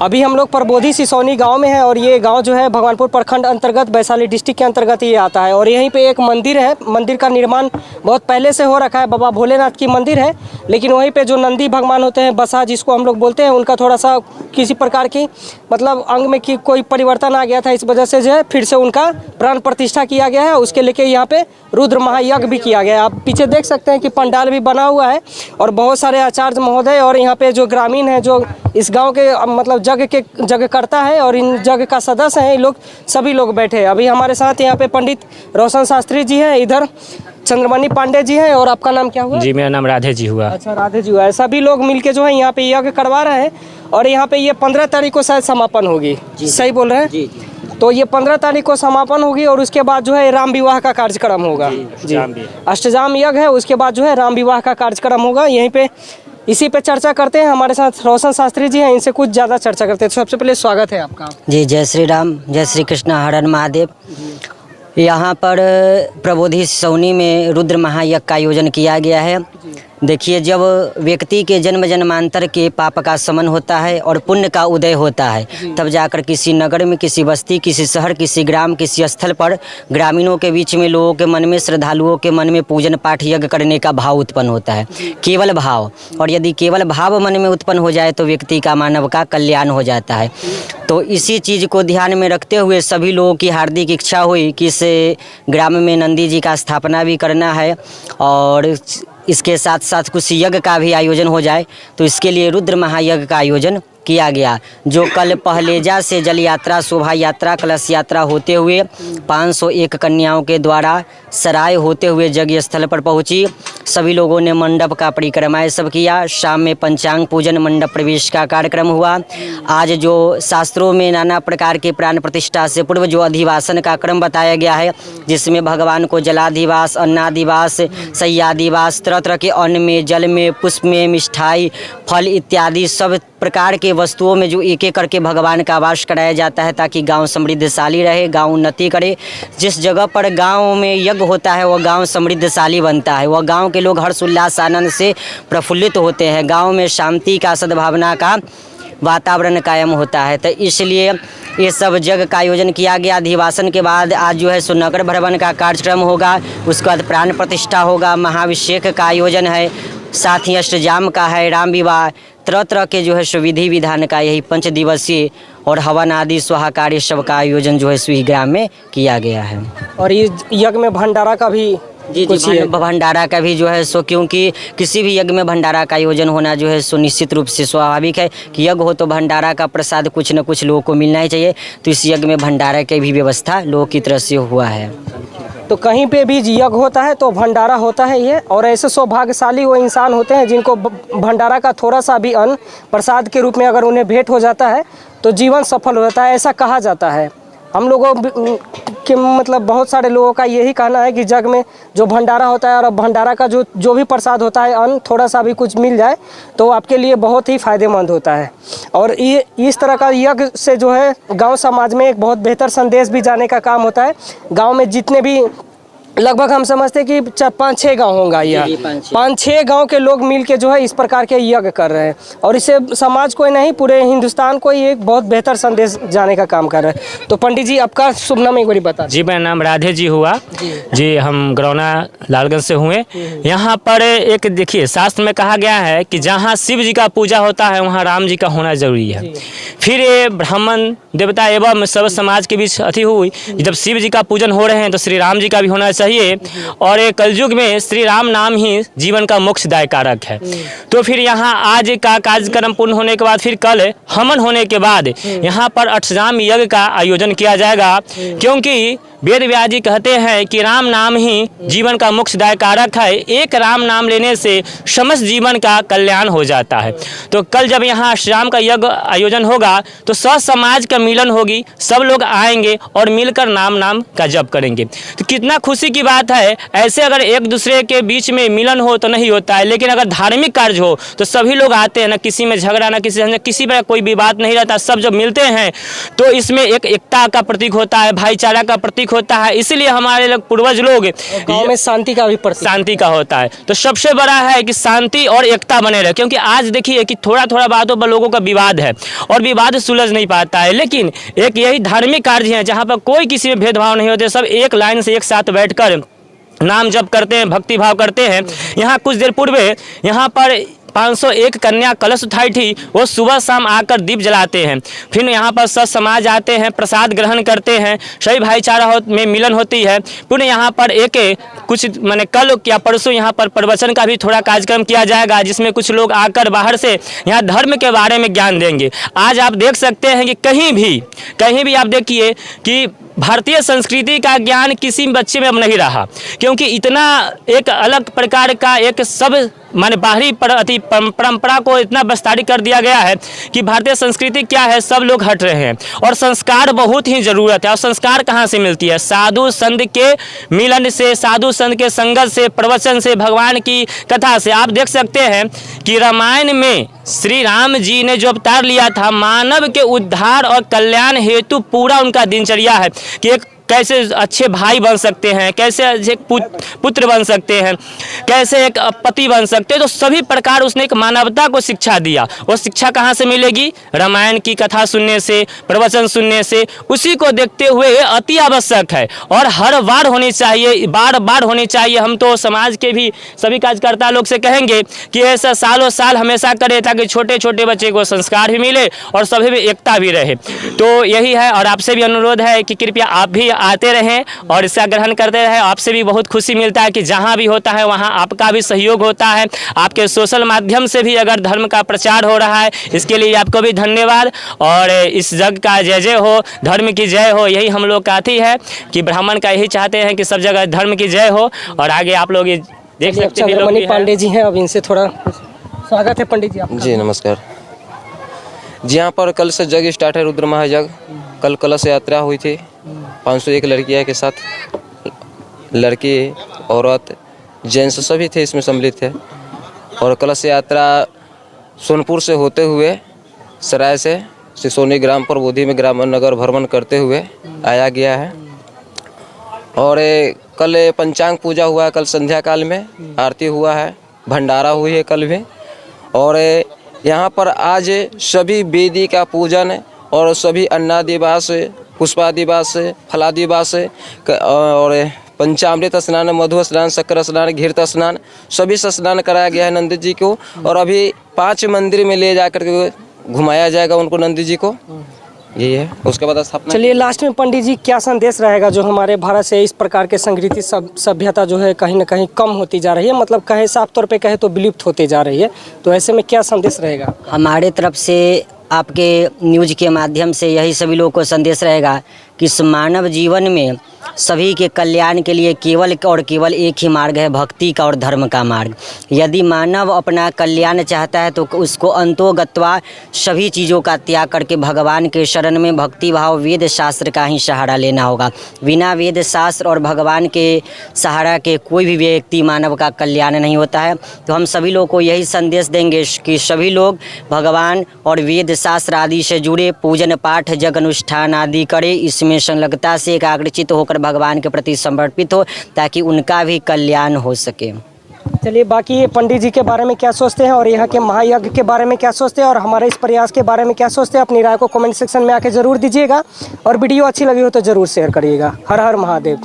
अभी हम लोग परबोधी सिसौनी गांव में है और ये गांव जो है भगवानपुर प्रखंड अंतर्गत वैशाली डिस्ट्रिक्ट के अंतर्गत ये आता है। और यहीं पे एक मंदिर है, मंदिर का निर्माण बहुत पहले से हो रखा है। बाबा भोलेनाथ की मंदिर है, लेकिन वहीं पे जो नंदी भगवान होते हैं, बसा जिसको हम लोग बोलते हैं, उनका थोड़ा सा किसी प्रकार की मतलब अंग में की कोई परिवर्तन आ गया था। इस वजह से जो है फिर से उनका प्राण प्रतिष्ठा किया गया है। उसके लेके यहाँ पे रुद्र महायज्ञ भी किया गया है। आप पीछे देख सकते हैं कि पंडाल भी बना हुआ है और बहुत सारे आचार्य महोदय और यहाँ पे जो ग्रामीण हैं, जो इस गांव के मतलब जग करता है और इन जग का सदस्य हैं, लोग सभी लोग बैठे हैं। अभी हमारे साथ यहाँ पे पंडित रोशन शास्त्री जी हैं, इधर चंद्रमणि पांडे जी हैं। और आपका नाम क्या हुआ? जी, मेरा नाम राधे जी हुआ। अच्छा, राधे जी हुआ है। सभी लोग मिलके जो है यहाँ पे यज्ञ करवा रहे हैं और यहाँ पे ये 15 तारीख को शायद समापन होगी। सही बोल रहे हैं? जी। तो ये 15 तारीख को समापन होगी और उसके बाद जो है राम विवाह का कार्यक्रम होगा। जी, अष्टजाम यज्ञ है, उसके बाद जो है राम विवाह का कार्यक्रम होगा। यहीं पे इसी पे चर्चा करते हैं। हमारे साथ रोशन शास्त्री जी हैं, इनसे कुछ ज़्यादा चर्चा करते हैं। तो सबसे पहले स्वागत है आपका। जी, जय श्री राम, जय श्री कृष्ण, हर हर महादेव। यहाँ पर प्रबोधी सिसौनी में रुद्र महायज्ञ का आयोजन किया गया है। देखिए, जब व्यक्ति के जन्म जन्मांतर के पाप का शमन होता है और पुण्य का उदय होता है, तब जाकर किसी नगर में, किसी बस्ती, किसी शहर, किसी ग्राम, किसी स्थल पर ग्रामीणों के बीच में, लोगों के मन में, श्रद्धालुओं के मन में पूजन पाठ यज्ञ करने का भाव उत्पन्न होता है, केवल भाव। और यदि केवल भाव मन में उत्पन्न हो जाए तो व्यक्ति का, मानव का कल्याण हो जाता है। तो इसी चीज़ को ध्यान में रखते हुए सभी लोगों की हार्दिक इच्छा हुई कि इस ग्राम में नंदी जी का स्थापना भी करना है और इसके साथ साथ कुछ यज्ञ का भी आयोजन हो जाए। तो इसके लिए रुद्र महायज्ञ का आयोजन किया गया, जो कल पहलेजा से जल यात्रा, शोभा यात्रा, कलश यात्रा होते हुए 501 कन्याओं के द्वारा सराय होते हुए यज्ञ स्थल पर पहुंची। सभी लोगों ने मंडप का परिक्रमा सब किया। शाम में पंचांग पूजन, मंडप प्रवेश का कार्यक्रम हुआ। आज जो शास्त्रों में नाना प्रकार के प्राण प्रतिष्ठा से पूर्व जो अधिवासन का क्रम बताया गया है, जिसमें भगवान को जलाधिवास, अन्नाधिवास, शय्याधिवास, तरह तरह के अन्न में, जल में, पुष्प में, मिष्ठाई, फल इत्यादि सब प्रकार के वस्तुओं में जो एक एक करके भगवान का वास कराया जाता है, ताकि गांव समृद्धशाली रहे, गांव उन्नति करे। जिस जगह पर गांव में यज्ञ होता है वह गांव समृद्धशाली बनता है, वह गांव के लोग हर्ष उल्लास आनंद से प्रफुल्लित होते हैं, गांव में शांति का, सद्भावना का वातावरण कायम होता है। तो इसलिए ये सब यज्ञ का आयोजन किया गया। अधिवासन के बाद आज जो है सो नगर भ्रमण का कार्यक्रम होगा, उसके बाद प्राण प्रतिष्ठा होगा, महाभिषेक का आयोजन है, साथ ही अष्टजाम का है, राम विवाह, तरह तरह के जो है सो विधि विधान का यही 5 दिवसीय और हवन आदि स्वाहा कार्य सब का आयोजन जो है सो इस ग्राम में किया गया है। और इस यज्ञ में भंडारा का भी भंडारा का भी जो है सो, क्योंकि किसी भी यज्ञ में भंडारा का आयोजन होना जो है सो निश्चित रूप से स्वाभाविक है कि यज्ञ हो तो भंडारा का प्रसाद कुछ न कुछ लोगों को मिलना ही चाहिए। तो इस यज्ञ में भंडारा की भी व्यवस्था लोगों की तरफ से हुआ है। तो कहीं पे भी यज्ञ होता है तो भंडारा होता है ये। और ऐसे सौभाग्यशाली वो इंसान होते हैं जिनको भंडारा का थोड़ा सा भी अन्न प्रसाद के रूप में अगर उन्हें भेंट हो जाता है तो जीवन सफल हो जाता है, ऐसा कहा जाता है। हम लोगों के मतलब बहुत सारे लोगों का यही कहना है कि जग में जो भंडारा होता है और भंडारा का जो भी प्रसाद होता है, अन्न थोड़ा सा भी कुछ मिल जाए तो आपके लिए बहुत ही फ़ायदेमंद होता है। और ये इस तरह का यज्ञ से जो है गांव समाज में एक बहुत बेहतर संदेश भी जाने का काम होता है। गांव में जितने भी लगभग हम समझते हैं कि 4-5-6 गाँव होगा, यह 5-6 गाँव के लोग मिल के जो है इस प्रकार के यज्ञ कर रहे हैं और इससे समाज को ही नहीं पूरे हिंदुस्तान को ही एक बहुत बेहतर संदेश जाने का काम कर रहे हैं। तो पंडित जी आपका शुभ नाम एक बार बता। जी, मेरा नाम राधे जी हुआ। जी, हम गरौना लालगंज से हुए। यहाँ पर एक देखिए, शास्त्र में कहा गया है कि जहाँ शिव जी का पूजा होता है वहाँ राम जी का होना जरूरी है। फिर ये ब्राह्मण देवता एवं सब समाज के बीच अति हुई, जब शिव जी का पूजन हो रहे हैं तो श्री राम जी का भी होना चाहिए। और ये कलयुग में श्री राम नाम ही जीवन का मोक्षदायक कारक है। तो फिर यहाँ आज का कार्यक्रम पूर्ण होने के बाद फिर कल हवन होने के बाद यहाँ पर अष्टजाम यज्ञ का आयोजन किया जाएगा, क्योंकि वेद व्यास जी कहते हैं कि राम नाम ही जीवन का मोक्षदायक कारक है। एक राम नाम लेने से समस्त जीवन का कल्याण हो जाता है। तो कल जब यहाँ अष्टजाम का यज्ञ आयोजन होगा तो सब समाज का मिलन होगी, सब लोग आएंगे और मिलकर नाम का जप करेंगे। तो कितना खुशी की बात है। ऐसे अगर एक दूसरे के बीच में मिलन हो तो नहीं होता है, लेकिन अगर धार्मिक कार्य हो तो सभी लोग आते हैं, ना किसी में झगड़ा, ना किसी पर कोई विवाद नहीं रहता। सब जब मिलते हैं तो इसमें एक एकता का प्रतीक होता है, भाईचारा का प्रतीक प्रतीक होता है, इसीलिए हमारे लोग पूर्वज लोग गाँव में शांति का भी प्रतीक। शांति का होता है। तो सबसे बड़ा है कि शांति और एकता बने रहे, क्योंकि आज देखिए कि थोड़ा थोड़ा बातों पर लोगों का विवाद है और विवाद सुलझ नहीं पाता है, लेकिन एक यही धार्मिक कार्य है जहाँ पर कोई किसी में भेदभाव नहीं होते, सब एक लाइन से एक साथ बैठकर नाम जप करते हैं, भक्ति भाव करते हैं। यहाँ कुछ देर पूर्वे यहाँ पर 501 कन्या कलश उठाई थी, वो सुबह शाम आकर दीप जलाते हैं। फिर यहाँ पर सब समाज आते हैं, प्रसाद ग्रहण करते हैं, सभी भाईचारा में मिलन होती है। पुनः यहाँ पर एक कुछ मैंने कल या परसों यहाँ पर प्रवचन का भी थोड़ा कार्यक्रम किया जाएगा, जिसमें कुछ लोग आकर बाहर से यहाँ धर्म के बारे में ज्ञान देंगे। आज आप देख सकते हैं कि कहीं भी आप देखिए कि भारतीय संस्कृति का ज्ञान किसी बच्चे में अब नहीं रहा, क्योंकि इतना एक अलग प्रकार का एक सब माने बाहरी परंपरा को इतना विस्तारित कर दिया गया है कि भारतीय संस्कृति क्या है सब लोग हट रहे हैं। और संस्कार बहुत ही ज़रूरत है। और संस्कार कहाँ से मिलती है? साधु संत के मिलन से, साधु संत के संगत से, प्रवचन से, भगवान की कथा से। आप देख सकते हैं कि रामायण में श्री राम जी ने जो अवतार लिया था, मानव के उद्धार और कल्याण हेतु पूरा उनका दिनचर्या है कि एक कैसे अच्छे भाई बन सकते हैं, कैसे अच्छे पुत्र बन सकते हैं, कैसे एक पति बन सकते हैं। तो सभी प्रकार उसने एक मानवता को शिक्षा दिया। वो शिक्षा कहाँ से मिलेगी? रामायण की कथा सुनने से, प्रवचन सुनने से। उसी को देखते हुए ये अति आवश्यक है और हर बार होनी चाहिए, बार बार होनी चाहिए। हम तो समाज के भी सभी कार्यकर्ता लोग से कहेंगे कि ऐसा सालों साल हमेशा करें, ताकि छोटे छोटे बच्चे को संस्कार भी मिले और सभी में एकता भी रहे। तो यही है, और आपसे भी अनुरोध है कि कृपया आप भी आते रहें और इसका ग्रहण करते रहें। आपसे भी बहुत खुशी मिलता है कि जहाँ भी होता है वहाँ आपका भी सहयोग होता है। आपके सोशल माध्यम से भी अगर धर्म का प्रचार हो रहा है, इसके लिए आपको भी धन्यवाद। और इस जग का जय जय हो, धर्म की जय हो, यही हम लोग कहती है कि ब्राह्मण का यही चाहते हैं कि सब जगह धर्म की जय हो। और आगे आप लोग देख सकते हैं चंद्रमणि पांडे जी हैं, अब इनसे थोड़ा स्वागत है पंडित जी आपका। जी नमस्कार जी। यहाँ पर कल से जग स्टार्ट है, रुद्र महायज्ञ। कल कलश यात्रा हुई थी 501 लड़कियाँ के साथ, लड़की औरत जेंट्स सभी थे इसमें सम्मिलित थे। और कलश यात्रा सोनपुर से होते हुए सराय से सिसोनी ग्राम पर बोधी में ग्राम नगर भ्रमण करते हुए आया गया है। और कल पंचांग पूजा हुआ है, कल संध्या काल में आरती हुआ है, भंडारा हुई है कल भी। और यहाँ पर आज सभी वेदी का पूजन और सभी अन्नादिवास, पुष्पादिवास, फलादिवास और पंचामृत स्नान, मधु स्नान, शक्कर स्नान, घृत स्नान सभी से स्नान कराया गया है नंदी जी को। और अभी 5 मंदिर में ले जाकर के घुमाया जाएगा उनको नंदी जी को, यही है। उसके बाद स्थापना। चलिए लास्ट में पंडित जी क्या संदेश रहेगा जो हमारे भारत से इस प्रकार के संस्कृति सभ्यता जो है कहीं ना कहीं कम होती जा रही है, मतलब कहे साफ तौर पे कहे तो विलुप्त होती जा रही है, तो ऐसे में क्या संदेश रहेगा? हमारे तरफ से आपके न्यूज़ के माध्यम से यही सभी लोगों को संदेश रहेगा कि इस मानव जीवन में सभी के कल्याण के लिए केवल और केवल एक ही मार्ग है, भक्ति का और धर्म का मार्ग। यदि मानव अपना कल्याण चाहता है तो उसको अंतोगत्वा सभी चीज़ों का त्याग करके भगवान के शरण में भक्ति भाव वेद शास्त्र का ही सहारा लेना होगा। बिना वेद शास्त्र और भगवान के सहारा के कोई भी व्यक्ति मानव का कल्याण नहीं होता है। तो हम सभी लोगों को यही संदेश देंगे कि सभी लोग भगवान और वेद शास्त्र आदि से जुड़े पूजन पाठ जग अनुष्ठान आदि करें, इसमें संलग्नता से एकाग्रचित होकर भगवान के प्रति समर्पित हो, ताकि उनका भी कल्याण हो सके। चलिए बाकी ये पंडित जी के बारे में क्या सोचते हैं और यहाँ के महायज्ञ के बारे में क्या सोचते हैं और हमारे इस प्रयास के बारे में क्या सोचते हैं, अपनी राय को कमेंट सेक्शन में आके जरूर दीजिएगा। और वीडियो अच्छी लगी हो तो जरूर शेयर करिएगा। हर हर महादेव।